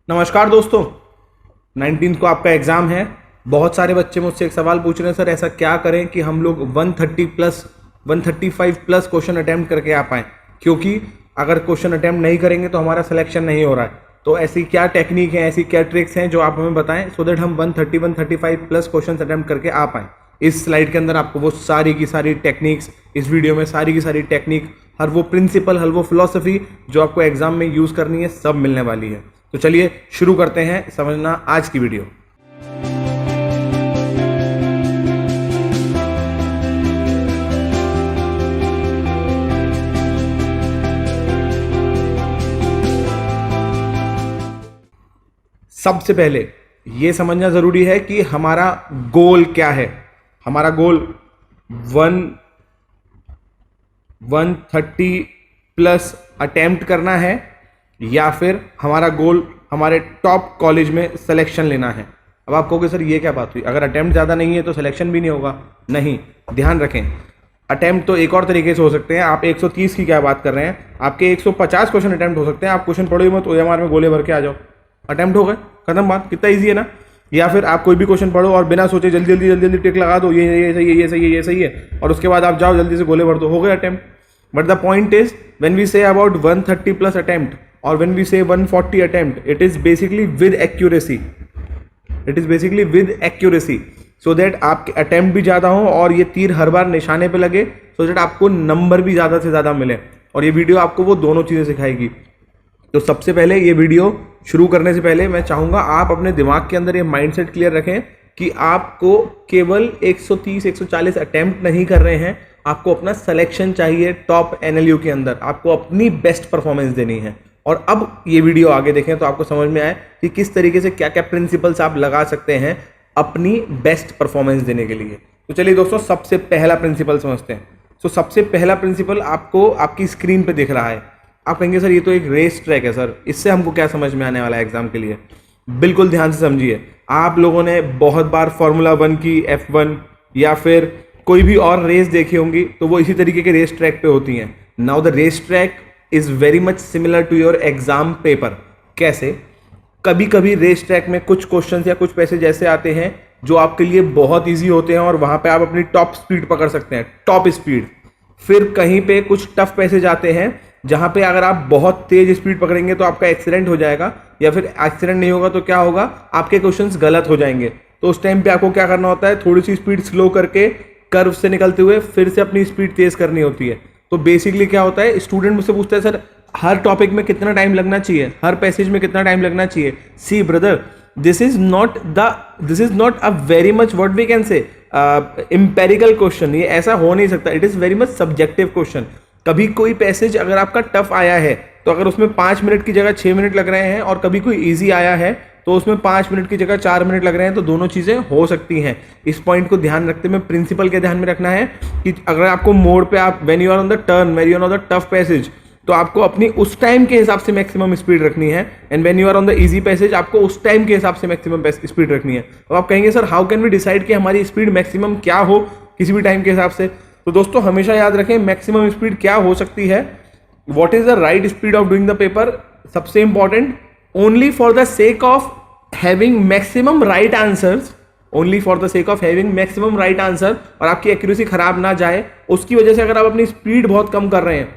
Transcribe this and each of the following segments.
नमस्कार दोस्तों। 19 को आपका एग्ज़ाम है। बहुत सारे बच्चे मुझसे एक सवाल पूछ रहे हैं, सर ऐसा क्या करें कि हम लोग 130 प्लस 135 प्लस क्वेश्चन अटैम्प्ट करके आ पाएँ, क्योंकि अगर क्वेश्चन अटैम्प्ट नहीं करेंगे तो हमारा सिलेक्शन नहीं हो रहा है। तो ऐसी क्या टेक्निक है, ऐसी क्या ट्रिक्स हैं जो आप हमें बताएं सो दैट हम 135 प्लस क्वेश्चन अटैम्प्ट करके आ पाएँ। इस स्लाइड के अंदर आपको वो सारी की सारी टेक्निक्स, इस वीडियो में सारी की सारी टेक्निक, हर वो प्रिंसिपल, हर वो फिलॉसफी जो आपको एग्जाम में यूज़ करनी है, सब मिलने वाली है। तो चलिए शुरू करते हैं समझना आज की वीडियो। सबसे पहले ये समझना जरूरी है कि हमारा गोल क्या है। हमारा गोल 130 प्लस अटेम्प्ट करना है या फिर हमारा गोल हमारे टॉप कॉलेज में सिलेक्शन लेना है। अब आप कहोगे सर ये क्या बात हुई, अगर अटेम्प्ट ज़्यादा नहीं है तो सिलेक्शन भी नहीं होगा। नहीं, ध्यान रखें, अटेम्प्ट तो एक और तरीके से हो सकते हैं। आप 130 की क्या बात कर रहे हैं, आपके 150 क्वेश्चन अटेम्प्ट हो सकते हैं। आप क्वेश्चन पढ़ो ही मत, OMR में गोले भर के आ जाओ, अटेम्प्ट हो गए, खत्म बात। कितना ईजी है ना। या फिर आप कोई भी क्वेश्चन पढ़ो और बिना सोचे जल्दी जल्दी जल्दी जल्दी टिक लगा दो, ये सही है, ये सही है, ये सही है, और उसके बाद आप जाओ जल्दी से गोले भर दो, हो गए attempt. But the point is when we say about 130 plus attempt और when we say 140 attempt, it is basically with accuracy. It is basically with accuracy, so that आपके अटेम्प्ट भी ज़्यादा हो और ये तीर हर बार निशाने पे लगे, so that आपको नंबर भी ज़्यादा से ज़्यादा मिले। और ये वीडियो आपको वो दोनों चीज़ें सिखाएगी। तो सबसे पहले ये वीडियो शुरू करने से पहले मैं चाहूँगा आप अपने दिमाग के अंदर ये माइंडसेट क्लियर रखें कि आपको केवल 130-140 अटेम्प्ट नहीं कर रहे हैं, आपको अपना सिलेक्शन चाहिए टॉप NLU के अंदर। आपको अपनी बेस्ट परफॉर्मेंस देनी है। और अब ये वीडियो आगे देखें तो आपको समझ में आए कि किस तरीके से क्या क्या प्रिंसिपल्स आप लगा सकते हैं अपनी बेस्ट परफॉर्मेंस देने के लिए। तो चलिए दोस्तों, सबसे पहला प्रिंसिपल समझते हैं। तो सबसे पहला प्रिंसिपल आपको आपकी स्क्रीन पे दिख रहा है। आप कहेंगे सर ये तो एक रेस ट्रैक है, सर इससे हमको क्या समझ में आने वाला है एग्जाम के लिए। बिल्कुल ध्यान से समझिए। आप लोगों ने बहुत बार फॉर्मूला 1 की F1 या फिर कोई भी और रेस देखी होंगी, तो वो इसी तरीके के रेस ट्रैक पे होती हैं। Now the race track is very much similar to your exam paper. कैसे? कभी कभी रेस ट्रैक में कुछ क्वेश्चंस या कुछ पैसेज ऐसे आते हैं जो आपके लिए बहुत इजी होते हैं और वहां पे आप अपनी टॉप स्पीड पकड़ सकते हैं, टॉप स्पीड। फिर कहीं पे कुछ टफ पैसेज आते हैं जहां पे अगर आप बहुत तेज स्पीड पकड़ेंगे तो आपका एक्सीडेंट हो जाएगा, या फिर एक्सीडेंट नहीं होगा तो क्या होगा, आपके क्वेश्चंस गलत हो जाएंगे। तो उस टाइम पे आपको क्या करना होता है, थोड़ी सी स्पीड स्लो करके कर्व से निकलते हुए फिर से अपनी स्पीड तेज करनी होती है। तो बेसिकली क्या होता है, स्टूडेंट मुझसे पूछता है सर हर टॉपिक में कितना टाइम लगना चाहिए, हर पैसेज में कितना टाइम लगना चाहिए। See brother, this is not a very much what we can say empirical question. ये ऐसा हो नहीं सकता। It is very much subjective question. कभी कोई पैसेज अगर आपका टफ आया है तो अगर उसमें 5 मिनट की जगह 6 मिनट लग रहे हैं, और कभी कोई ईजी आया है तो उसमें 5 मिनट की जगह 4 मिनट लग रहे हैं, तो दोनों चीज़ें हो सकती हैं। इस पॉइंट को ध्यान रखते हुए प्रिंसिपल के ध्यान में रखना है कि अगर आपको मोड़ पे आप when you are on the turn, when you are on the tough passage, तो आपको अपनी उस टाइम के हिसाब से मैक्सिमम स्पीड रखनी है। And when you are on the easy passage, आपको उस टाइम के हिसाब से मैक्सिमम स्पीड रखनी है। तो आप कहेंगे sir how can we decide कि हमारी स्पीड मैक्सिमम क्या हो किसी भी टाइम के हिसाब से। तो दोस्तों हमेशा याद रखें मैक्सिमम स्पीड क्या हो सकती है, what is the right speed of doing the paper. सबसे important, only for the sake of having maximum right answers, only for the sake of having maximum right answer, और आपकी एक्यूरेसी खराब ना जाए उसकी वजह से अगर आप अपनी स्पीड बहुत कम कर रहे हैं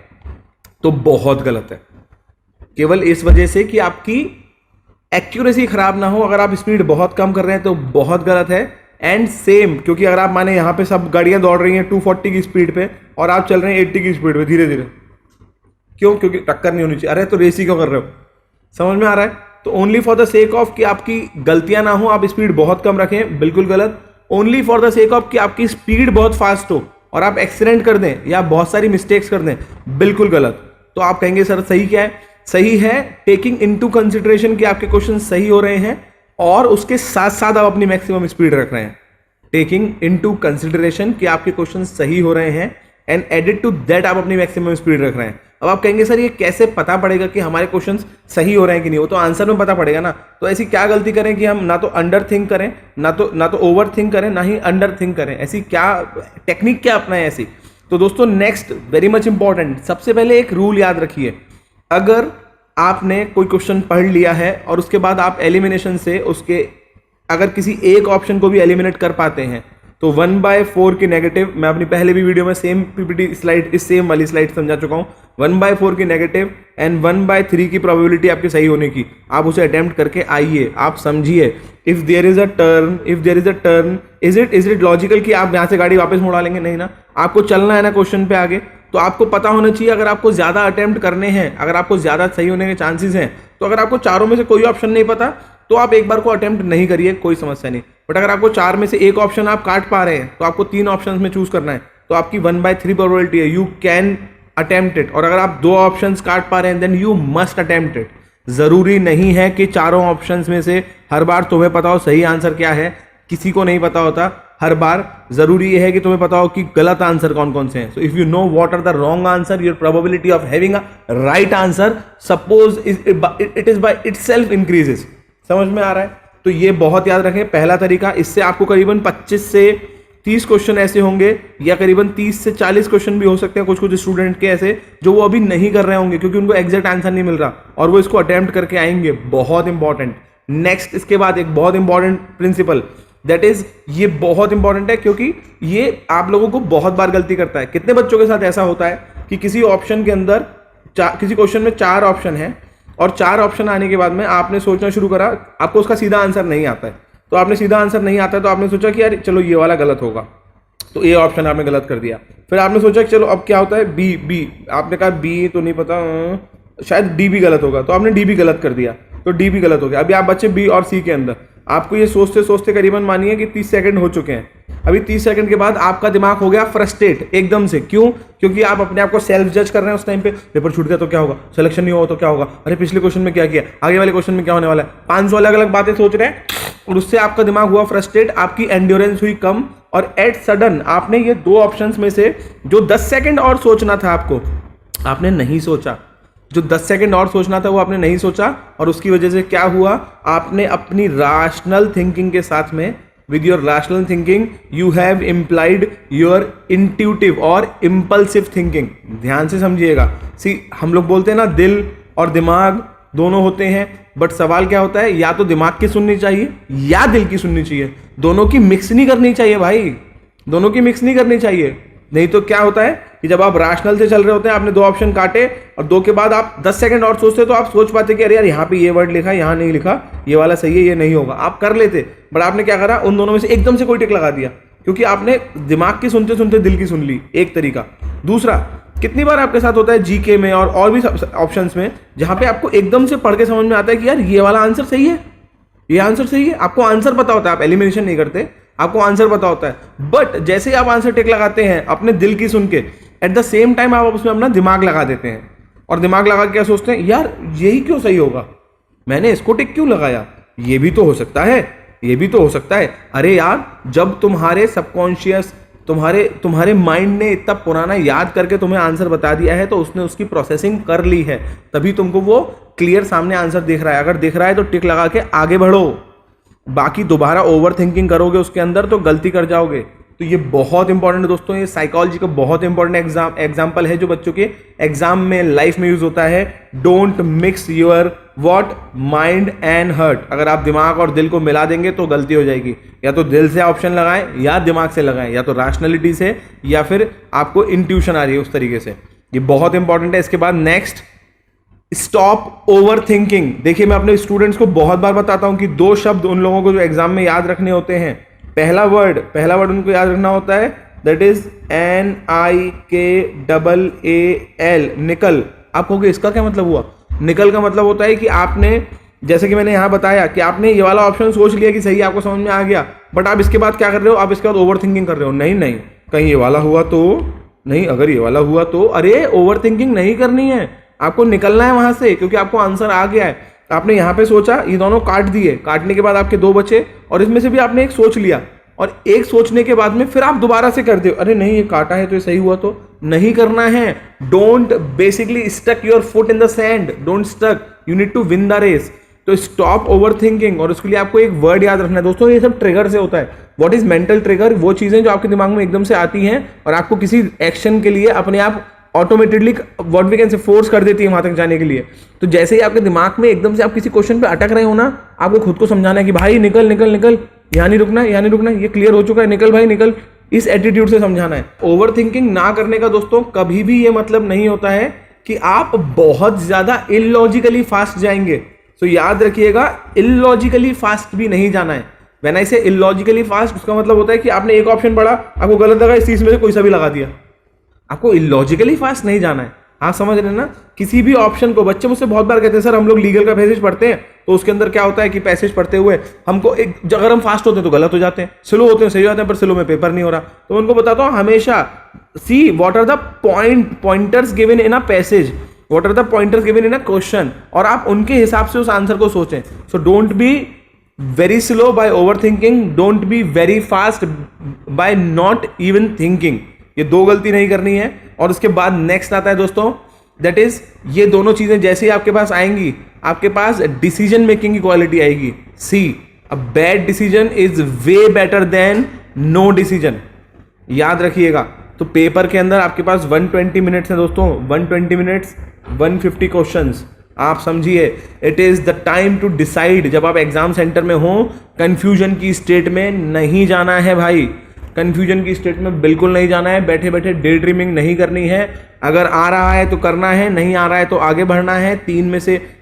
तो बहुत गलत है। केवल इस वजह से कि आपकी एक्यूरेसी खराब ना हो, अगर आप स्पीड बहुत कम कर रहे हैं तो बहुत गलत है। एंड सेम, क्योंकि अगर आप माने यहां पे सब गाड़ियां दौड़ रही हैं 240 की स्पीड पे और आप चल रहे हैं 80 की स्पीड पे धीरे धीरे, क्यों? क्योंकि टक्कर नहीं होनी चाहिए। अरे तो रेसी क्यों कर रहे हो? समझ में आ रहा है? तो only for the sake of कि आपकी गलतियां ना हो आप स्पीड बहुत कम रखें, बिल्कुल गलत। Only for the sake of कि आपकी स्पीड बहुत फास्ट हो और आप एक्सीडेंट कर दें या बहुत सारी मिस्टेक्स कर दें, बिल्कुल गलत। तो आप कहेंगे सर सही क्या है? सही है टेकिंग इनटू कंसिडरेशन कि आपके क्वेश्चन सही हो रहे हैं और उसके साथ साथ आप अपनी मैक्सिमम स्पीड रख रहे हैं। टेकिंग इनटू कंसिडरेशन कि आपके क्वेश्चन सही हो रहे हैं एंड एडेड टू दैट आप अपनी मैक्सिमम स्पीड रख रहे हैं। अब आप कहेंगे सर ये कैसे पता पड़ेगा कि हमारे क्वेश्चंस सही हो रहे हैं कि नहीं? वो तो आंसर में पता पड़ेगा ना। तो ऐसी क्या गलती करें कि हम ना तो अंडर थिंक करें, ना तो ओवर थिंक करें, ना ही अंडर थिंक करें? ऐसी क्या टेक्निक क्या अपनाएं ऐसी? तो दोस्तों नेक्स्ट वेरी मच इंपॉर्टेंट, सबसे पहले एक रूल याद रखिए। अगर आपने कोई क्वेश्चन पढ़ लिया है और उसके बाद आप एलिमिनेशन से उसके अगर किसी एक ऑप्शन को भी एलिमिनेट कर पाते हैं तो 1/4 की नेगेटिव, मैं अपनी पहले भी वीडियो में सेम पीपीटी स्लाइड, इस सेम वाली स्लाइड समझा चुका हूँ, 1/4 की नेगेटिव एंड 1/3 की प्रोबेबिलिटी आपकी सही होने की, आप उसे अटेम्प्ट करके आइए, आप समझिए। If there is a turn, is it logical कि आप यहाँ से गाड़ी वापस मुड़ा लेंगे? नहीं ना, आपको चलना है ना क्वेश्चन पे आगे, तो आपको पता होना चाहिए। अगर आपको ज्यादा अटेम्प्ट करने हैं, अगर आपको ज्यादा सही होने के चांसेस हैं, तो अगर आपको चारों में से कोई ऑप्शन नहीं पता तो आप एक बार को अटेम्प्ट नहीं करिए, कोई समस्या नहीं। बट अगर आपको 4 में से एक ऑप्शन आप काट पा रहे हैं तो आपको 3 ऑप्शन में चूज करना है, तो आपकी 1/3 प्रोबेबिलिटी है, यू कैन अटेम्प्ट इट। और अगर आप 2 ऑप्शन काट पा रहे हैं then you must attempt it. जरूरी नहीं है कि चारों ऑप्शन में से हर बार तुम्हें पता हो सही आंसर क्या है, किसी को नहीं पता होता हर बार। जरूरी यह है कि तुम्हें पता हो कि गलत आंसर कौन कौन से हैं। So if you know what are the wrong answer, your probability of having a right answer suppose it is by itself increases. समझ में आ रहा है? तो ये बहुत याद रखें, पहला तरीका। इससे आपको करीबन 25 से 30 क्वेश्चन ऐसे होंगे, या करीबन 30 से 40 क्वेश्चन भी हो सकते हैं कुछ स्टूडेंट के ऐसे जो वो अभी नहीं कर रहे होंगे क्योंकि उनको एग्जैक्ट आंसर नहीं मिल रहा, और वो इसको अटेम्प्ट करके आएंगे। बहुत इंपॉर्टेंट। नेक्स्ट, इसके बाद एक बहुत इंपॉर्टेंट प्रिंसिपल, दैट इज, ये बहुत इंपॉर्टेंट है क्योंकि ये आप लोगों को बहुत बार गलती करता है। कितने बच्चों के साथ ऐसा होता है कि किसी ऑप्शन के अंदर किसी क्वेश्चन में 4 ऑप्शन है और 4 ऑप्शन आने के बाद में आपने सोचना शुरू करा, आपको उसका सीधा आंसर नहीं आता है। तो आपने सीधा आंसर नहीं आता है तो आपने सोचा कि यार चलो ये वाला गलत होगा, तो ए ऑप्शन आपने गलत कर दिया। फिर आपने सोचा कि चलो अब क्या होता है, बी, आपने कहा बी तो नहीं पता, शायद डी भी गलत होगा, तो आपने डी भी गलत कर दिया, तो डी भी गलत हो गया। अभी आप बच्चे बी और सी के अंदर, आपको ये सोचते सोचते करीबन मानिए कि 30 सेकंड हो चुके हैं। अभी 30 सेकंड के बाद आपका दिमाग हो गया फ्रस्ट्रेट एकदम से। क्यों? क्योंकि आप अपने आप को सेल्फ जज कर रहे हैं उस टाइम पे। पेपर छूट गया तो क्या होगा, सिलेक्शन नहीं हुआ तो क्या होगा, अरे पिछले क्वेश्चन में क्या किया, आगे वाले क्वेश्चन में क्या होने वाला है, 500 अलग अलग बातें सोच रहे हैं, और उससे आपका दिमाग हुआ फ्रस्ट्रेट, आपकी एंड्योरेंस हुई कम, और एट सडन आपने ये 2 ऑप्शंस में से जो 10 सेकंड और सोचना था आपको, आपने नहीं सोचा। जो 10 सेकंड और सोचना था वो आपने नहीं सोचा, और उसकी वजह से क्या हुआ, आपने अपनी रैशनल थिंकिंग के साथ में, with your rational thinking you have implied your intuitive और इम्पल्सिव थिंकिंग। ध्यान से समझिएगा। हम लोग बोलते हैं ना दिल और दिमाग दोनों होते हैं, बट सवाल क्या होता है, या तो दिमाग की सुननी चाहिए या दिल की सुननी चाहिए, दोनों की मिक्स नहीं करनी चाहिए भाई, दोनों की मिक्स नहीं करनी चाहिए। नहीं तो क्या होता है कि जब आप रैशनल से चल रहे होते हैं, आपने 2 ऑप्शन काटे और 2 के बाद आप 10 सेकंड और सोचते तो आप सोच पाते कि अरे यार यहाँ पे ये वर्ड लिखा, यहाँ नहीं लिखा, ये वाला सही है, ये नहीं होगा, आप कर लेते। बट आपने क्या करा, उन दोनों में से एकदम से कोई टिक लगा दिया, क्योंकि आपने दिमाग की सुनते सुनते दिल की सुन ली। एक तरीका। दूसरा, कितनी बार आपके साथ होता है जीके में और भी ऑप्शंस में, जहां पे आपको एकदम से पढ़ के समझ में आता है कि यार ये वाला आंसर सही है, ये आंसर सही है। आपको आंसर पता होता है, आप एलिमिनेशन नहीं करते, आपको आंसर पता होता है, बट जैसे ही आप आंसर टिक लगाते हैं अपने दिल की सुन के, एट द सेम टाइम आप उसमें अपना दिमाग लगा देते हैं, और दिमाग लगा के क्या सोचते हैं, यार यही क्यों सही होगा, मैंने इसको टिक क्यों लगाया, ये भी तो हो सकता है, ये भी तो हो सकता है। अरे यार, जब तुम्हारे सबकॉन्शियस, तुम्हारे माइंड ने इतना पुराना याद करके तुम्हें आंसर बता दिया है, तो उसने उसकी प्रोसेसिंग कर ली है, तभी तुमको वो क्लियर सामने आंसर दिख रहा है। अगर दिख रहा है तो टिक लगा के आगे बढ़ो, बाकी दोबारा ओवर थिंकिंग करोगे उसके अंदर तो गलती कर जाओगे। तो ये बहुत इंपॉर्टेंट है दोस्तों, ये साइकोलॉजी का बहुत इंपॉर्टेंट एग्जाम्पल है जो बच्चों के एग्जाम में, लाइफ में यूज होता है। Don't mix your what, mind and heart. अगर आप दिमाग और दिल को मिला देंगे तो गलती हो जाएगी। या तो दिल से ऑप्शन लगाएं या दिमाग से लगाएं, या तो रैशनैलिटी से, या फिर आपको इंट्यूशन आ रही है उस तरीके से। ये बहुत इंपॉर्टेंट है। इसके बाद नेक्स्ट, स्टॉप ओवर थिंकिंग। देखिए, मैं अपने स्टूडेंट्स को बहुत बार बताता हूं कि 2 शब्द उन लोगों को जो एग्जाम में याद रखने होते हैं। पहला वर्ड उनको याद रखना होता है, दैट इज NIKAAL, निकल। आप कहोगे इसका क्या मतलब हुआ? निकल का मतलब होता है कि आपने, जैसे कि मैंने यहां बताया कि आपने ये वाला ऑप्शन सोच लिया कि सही, आपको समझ में आ गया, बट आप इसके बाद क्या कर रहे हो, आप इसके बाद ओवर थिंकिंग कर रहे हो। नहीं, कहीं ये वाला हुआ तो नहीं, अगर ये वाला हुआ तो, अरे ओवर थिंकिंग नहीं करनी है, आपको निकलना है वहां से, क्योंकि आपको आंसर आ गया है। आपने यहां पे सोचा, ये दोनों काट दिए, काटने के बाद आपके 2 बचे, और इसमें से भी आपने एक सोच लिया, और एक सोचने के बाद में फिर आप दोबारा से कर दो, अरे नहीं ये काटा है तो ये सही हुआ, तो नहीं करना है। Don't basically stuck your foot in the sand, don't stuck, you need to win the race. तो स्टॉप ओवर थिंकिंग, और उसके लिए आपको एक वर्ड याद रखना है दोस्तों, ये सब ट्रिगर से होता है। What is mental trigger? वो चीजें जो आपके दिमाग में एकदम से आती हैं और आपको किसी एक्शन के लिए अपने आप automatically what we can say force कर देती है वहां तक जाने के लिए। तो जैसे ही आपके दिमाग में एकदम से आप किसी क्वेश्चन पे अटक रहे हो ना, आपको खुद को समझाना है कि भाई निकल निकल निकल, यहाँ नहीं रुकना, यहाँ नहीं रुकना, ये क्लियर हो चुका है, निकल भाई निकल, इस एटीट्यूड से समझाना है। ओवर थिंकिंग ना करने का दोस्तों कभी भी ये मतलब नहीं होता है कि आप बहुत ज्यादा इलॉजिकली फास्ट जाएंगे। तो याद रखिएगा, इलॉजिकली फास्ट भी नहीं जाना है। व्हेन आई से इलॉजिकली फास्ट, उसका मतलब होता है कि आपने एक ऑप्शन पढ़ा, आपको गलत लगा, इस चीज में से कोई सा भी लगा दिया। आपको इलॉजिकली फास्ट नहीं जाना है। आप समझ रहे हैं ना? किसी भी ऑप्शन को, बच्चे मुझसे बहुत बार कहते हैं सर हम लोग लीगल का पैसेज पढ़ते हैं तो उसके अंदर क्या होता है कि पैसेज पढ़ते हुए हमको एक, अगर हम फास्ट होते हैं तो गलत हो जाते हैं, स्लो होते हैं सही हो जाते हैं, पर स्लो में पेपर नहीं हो रहा। तो उनको बताता हूं हमेशा, see what are the pointers given in a passage, what are the pointers given in a question, और आप उनके हिसाब से उस आंसर को सोचें। So don't be very slow by over thinking, don't be very fast by not even thinking. ये दो गलती नहीं करनी है। और उसके बाद नेक्स्ट आता है दोस्तों, दैट इज, ये दोनों चीजें जैसे ही आपके पास आएंगी, आपके पास डिसीजन मेकिंग की क्वालिटी आएगी। See, a bad decision is way better than no decision. याद रखिएगा। तो पेपर के अंदर आपके पास 120 मिनट्स है दोस्तों, 120 मिनट्स, 150 क्वेश्चंस। आप समझिए, it is the time to decide. जब आप एग्जाम सेंटर में हो, कंफ्यूजन की स्टेट में नहीं जाना है भाई, कंफ्यूजन की स्टेट में बिल्कुल नहीं जाना है। बैठे बैठे डे ड्रीमिंग नहीं करनी है। अगर आ रहा है तो करना है, नहीं आ रहा है तो आगे बढ़ना है।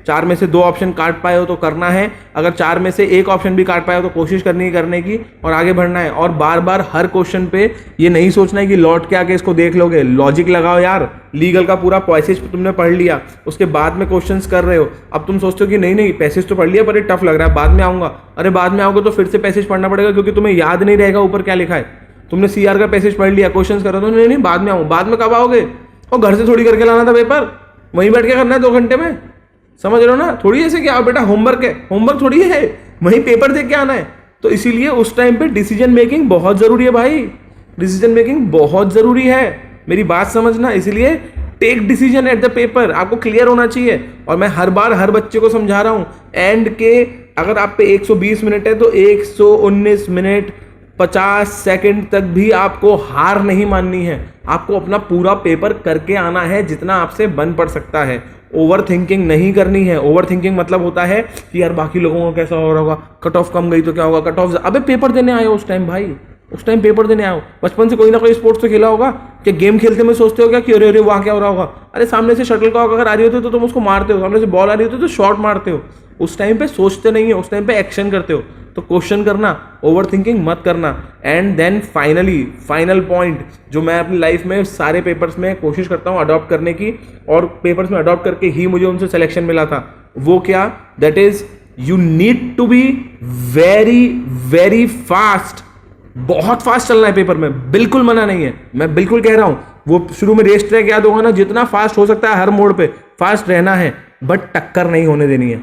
4 में से 2 ऑप्शन काट पाए हो तो करना है, अगर 4 में से 1 ऑप्शन भी काट पाए हो तो कोशिश करनी है करने की, और आगे बढ़ना है। और बार बार हर क्वेश्चन पे ये नहीं सोचना है कि लौट के आके इसको देख लोगे। लॉजिक लगाओ यार। लीगल का पूरा पैसेज तुमने पढ़ लिया, उसके बाद में क्वेश्चंस कर रहे हो, अब तुम सोचते हो कि नहीं नहीं पैसेज तो पढ़ लिया पर ये टफ लग रहा है, बाद में आऊंगा। अरे बाद में आओगे तो फिर से पैसेज पढ़ना पड़ेगा, क्योंकि तुम्हें याद नहीं रहेगा ऊपर क्या लिखा है। तुमने सीआर का पैसेज पढ़ लिया, क्वेश्चंस कर रहे हो, नहीं नहीं बाद में आऊँ। बाद में कब आओगे? और घर से थोड़ी करके लाना था पेपर, वहीं बैठ के करना है 2 घंटे में। समझ रहे हो ना? थोड़ी ऐसे कि आओ बेटा होमवर्क है, होमवर्क थोड़ी है, वहीं पेपर दे के आना है। तो इसीलिए उस टाइम पे डिसीजन मेकिंग बहुत जरूरी है भाई, डिसीजन मेकिंग बहुत जरूरी है। मेरी बात समझना। इसीलिए take decision at the paper, आपको क्लियर होना चाहिए। और मैं हर बार हर बच्चे को समझा रहा हूं, एंड के अगर आप पे 120 मिनट है तो 119 मिनट 50 सेकंड तक भी आपको हार नहीं माननी है। आपको अपना पूरा पेपर करके आना है जितना आपसे बन पड़ सकता है। ओवर थिंकिंग नहीं करनी है। ओवर थिंकिंग मतलब होता है कि यार बाकी लोगों को कैसा हो रहा होगा, कट ऑफ कम गई तो क्या होगा, कट ऑफ, अबे पेपर देने आए हो उस टाइम भाई, उस टाइम पेपर देने आओ। बचपन से कोई ना कोई स्पोर्ट्स तो खेला होगा, क्या गेम खेलते में सोचते हो क्या कि अरे अरे वहाँ क्या हो रहा होगा? अरे सामने से शटल कॉक अगर आ रही होती है तो तुम उसको मारते हो, सामने से बॉल आ रही होती है तो शॉट मारते हो। उस टाइम पे सोचते नहीं है, उस टाइम पे एक्शन करते हो। तो क्वेश्चन करना, ओवर थिंकिंग मत करना। And then finally final point जो मैं अपनी लाइफ में सारे पेपर्स में कोशिश करता हूँ अडॉप्ट करने की, और पेपर्स में अडॉप्ट करके ही मुझे उनसे सिलेक्शन मिला था, वो क्या? That is, you need to be very very fast. बहुत फास्ट चलना है पेपर में, बिल्कुल मना नहीं है, मैं बिल्कुल कह रहा हूं। वो शुरू में रेस ट्रैक याद होगा ना, जितना फास्ट हो सकता है हर मोड़ पे फास्ट रहना है, बट टक्कर नहीं होने देनी है,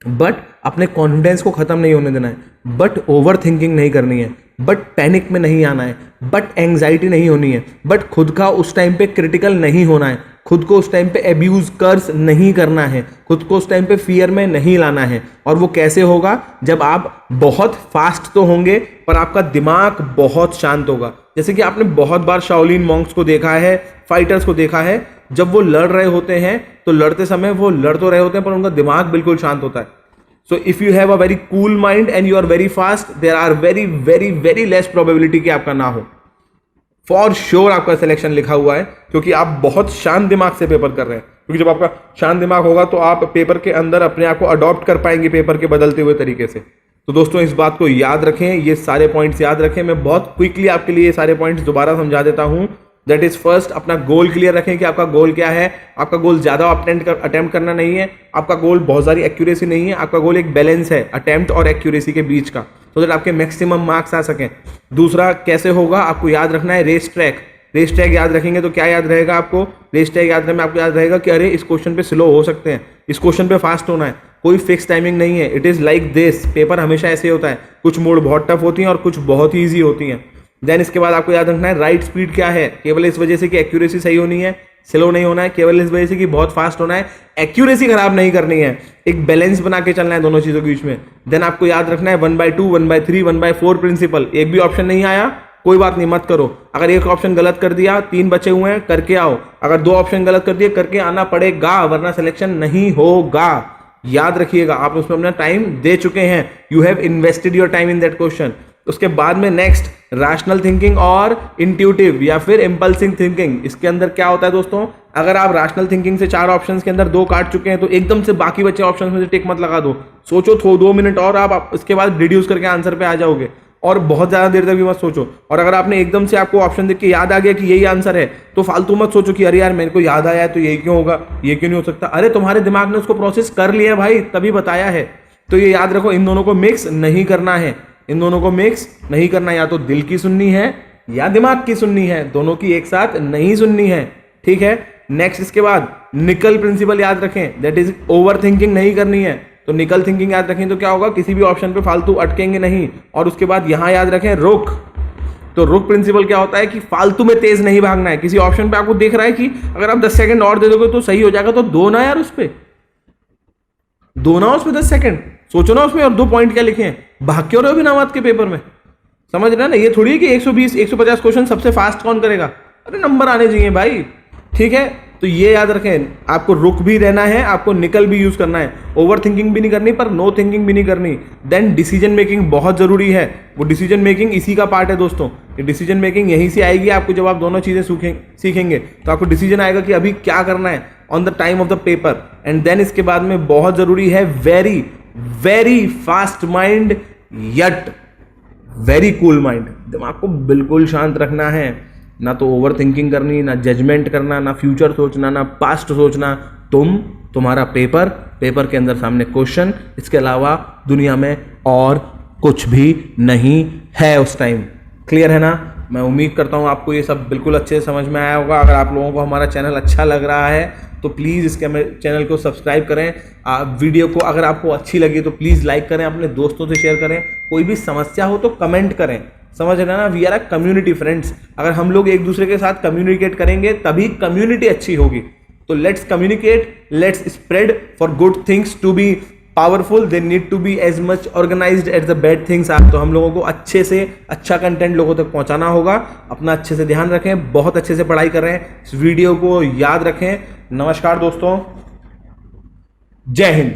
बट अपने कॉन्फिडेंस को खत्म नहीं होने देना है, बट ओवर थिंकिंग नहीं करनी है, बट पैनिक में नहीं आना है, बट एंग्जाइटी नहीं होनी है, बट खुद का उस टाइम पे क्रिटिकल नहीं होना है, खुद को उस टाइम पे एब्यूज कर्स नहीं करना है, खुद को उस टाइम पे फियर में नहीं लाना है। और वो कैसे होगा? जब आप बहुत फास्ट तो होंगे पर आपका दिमाग बहुत शांत होगा। जैसे कि आपने बहुत बार शाओलिन मॉन्क्स को देखा है, फाइटर्स को देखा है, जब वो लड़ रहे होते हैं तो लड़ते समय वो लड़ तो रहे होते हैं पर उनका दिमाग बिल्कुल शांत होता है। So if you have a very cool mind and you are very fast, there are very very very less probability कि आपका ना हो। फॉर श्योर आपका सिलेक्शन लिखा हुआ है, क्योंकि आप बहुत शांत दिमाग से पेपर कर रहे हैं। क्योंकि जब आपका शांत दिमाग होगा तो आप पेपर के अंदर अपने आप को अडॉप्ट कर पाएंगे पेपर के बदलते हुए तरीके से। तो दोस्तों इस बात को याद रखें, ये सारे पॉइंट्स याद रखें। मैं बहुत क्विकली आपके लिए ये सारे पॉइंट्स दोबारा समझा देता हूं। दैट इज, फर्स्ट, अपना गोल क्लियर रखें कि आपका गोल क्या है। आपका गोल ज्यादा अटेम्प्ट करना नहीं है, आपका गोल बहुत सारी एक्यूरेसी नहीं है, आपका गोल एक बैलेंस है अटेम्प्ट और एक्यूरेसी के बीच का, तो दैट आपके मैक्सिमम मार्क्स आ सकें। दूसरा कैसे होगा, आपको याद रखना है रेस ट्रैक। रेस ट्रैक याद रखेंगे तो क्या याद रहेगा आपको? रेस ट्रैक याद रखने में आपको याद रहेगा कि अरे इस क्वेश्चन पे स्लो हो सकते हैं, इस क्वेश्चन पे फास्ट होना है, कोई फिक्स टाइमिंग नहीं है। It is like this, paper हमेशा ऐसे होता है, कुछ मोड बहुत टफ होती हैं और कुछ बहुत ही ईजी होती हैं। देन इसके बाद आपको याद रखना है राइट स्पीड क्या है, केवल इस वजह से कि एक्यूरेसी सही होनी है, स्लो नहीं होना है, केवल इस वजह से कि बहुत फास्ट होना है, एक्यूरेसी खराब नहीं करनी है, एक बैलेंस बना के चलना है दोनों चीजों के बीच में। देन आपको याद रखना है 1/2, 1/3, 1/4 प्रिंसिपल। एक भी ऑप्शन नहीं आया कोई बात नहीं, मत करो। अगर एक ऑप्शन गलत कर दिया, 3 बचे हुए हैं, करके आओ। अगर 2 ऑप्शन गलत कर दिए, करके आना पड़ेगा, वरना सिलेक्शन नहीं होगा। याद रखिएगा, आप उसमें अपना टाइम दे चुके हैं, you have invested your time in that question. उसके बाद में नेक्स्ट रैशनल थिंकिंग और इंट्यूटिव या फिर इंपल्सिव थिंकिंग। इसके अंदर क्या होता है दोस्तों, अगर आप रैशनल थिंकिंग से 4 ऑप्शंस के अंदर 2 काट चुके हैं तो एकदम से बाकी बचे ऑप्शंस में से टिक मत लगा दो, सोचो 2 मिनट और, आप इसके बाद रिड्यूस करके आंसर पे आ जाओगे। और बहुत ज्यादा देर तक भी मत सोचो। और अगर आपने एकदम से आपको ऑप्शन देख के याद आ गया कि यही आंसर है, तो फालतू मत सोचो कि अरे यार मेरे को याद आया है तो यही क्यों होगा, ये क्यों नहीं हो सकता। अरे तुम्हारे दिमाग ने उसको प्रोसेस कर लिया भाई, तभी बताया है। तो ये याद रखो, इन दोनों को मिक्स नहीं करना है, इन दोनों को मिक्स नहीं करना। या तो दिल की सुननी है या दिमाग की सुननी है, दोनों की एक साथ नहीं सुननी है, ठीक है। नेक्स्ट इसके बाद निकल प्रिंसिपल याद रखें, दैट इज ओवर थिंकिंग नहीं करनी है। तो निकल थिंकिंग याद रखें तो क्या होगा, किसी भी ऑप्शन पे फालतू अटकेंगे नहीं। और उसके बाद यहां याद रखें रुक। तो रुक प्रिंसिपल क्या होता है कि फालतू में तेज नहीं भागना है। किसी ऑप्शन पे आपको देख रहा है कि अगर आप 10 सेकंड और दे दोगे तो सही हो जाएगा, तो दो ना यार, उस पे दो ना, उस पे 10 सेकंड सोचो ना उसमें, और 2 पॉइंट क्या लिखे हैं, भाग क्यों रहे हो बिना बात के पेपर में, समझ रहे हैं ना। ये थोड़ी है कि 120 150 क्वेश्चन सबसे फास्ट कौन करेगा, अरे नंबर आने चाहिए भाई, ठीक है। तो ये याद रखें, आपको रुक भी रहना है, आपको निकल भी यूज करना है, ओवर थिंकिंग भी नहीं करनी पर नो थिंकिंग भी नहीं करनी। देन डिसीजन मेकिंग बहुत जरूरी है, वो डिसीजन मेकिंग इसी का पार्ट है दोस्तों। ये डिसीजन मेकिंग यहीं से आएगी आपको, जब आप दोनों चीजें सीखेंगे तो आपको डिसीजन आएगा कि अभी क्या करना है on the time of the paper. And then इसके बाद में बहुत जरूरी है very very fast mind yet very cool mind. दिमाग को बिल्कुल शांत रखना है, ना तो ओवर थिंकिंग करनी, ना जजमेंट करना, ना फ्यूचर सोचना, ना पास्ट सोचना। तुम्हारा पेपर के अंदर सामने क्वेश्चन, इसके अलावा दुनिया में और कुछ भी नहीं है उस टाइम। क्लियर है ना। मैं उम्मीद करता हूँ आपको ये सब बिल्कुल अच्छे से समझ में आया होगा। अगर आप लोगों को हमारा चैनल अच्छा लग रहा है तो प्लीज़ इसके चैनल को सब्सक्राइब करें। वीडियो को अगर आपको अच्छी लगी तो प्लीज़ लाइक करें, अपने दोस्तों से शेयर करें। कोई भी समस्या हो तो कमेंट करें, समझ रहे ना। We are a community friends. अगर हम लोग एक दूसरे के साथ कम्युनिकेट करेंगे तभी कम्युनिटी अच्छी होगी। तो let's communicate, let's spread for good things to be powerful, they need to be as much organized as the bad things are. तो हम लोगों को अच्छे से अच्छा कंटेंट लोगों तक पहुंचाना होगा। अपना अच्छे से ध्यान रखें, बहुत अच्छे से पढ़ाई कर रहे हैं, इस वीडियो को याद रखें। नमस्कार दोस्तों, जय हिंद।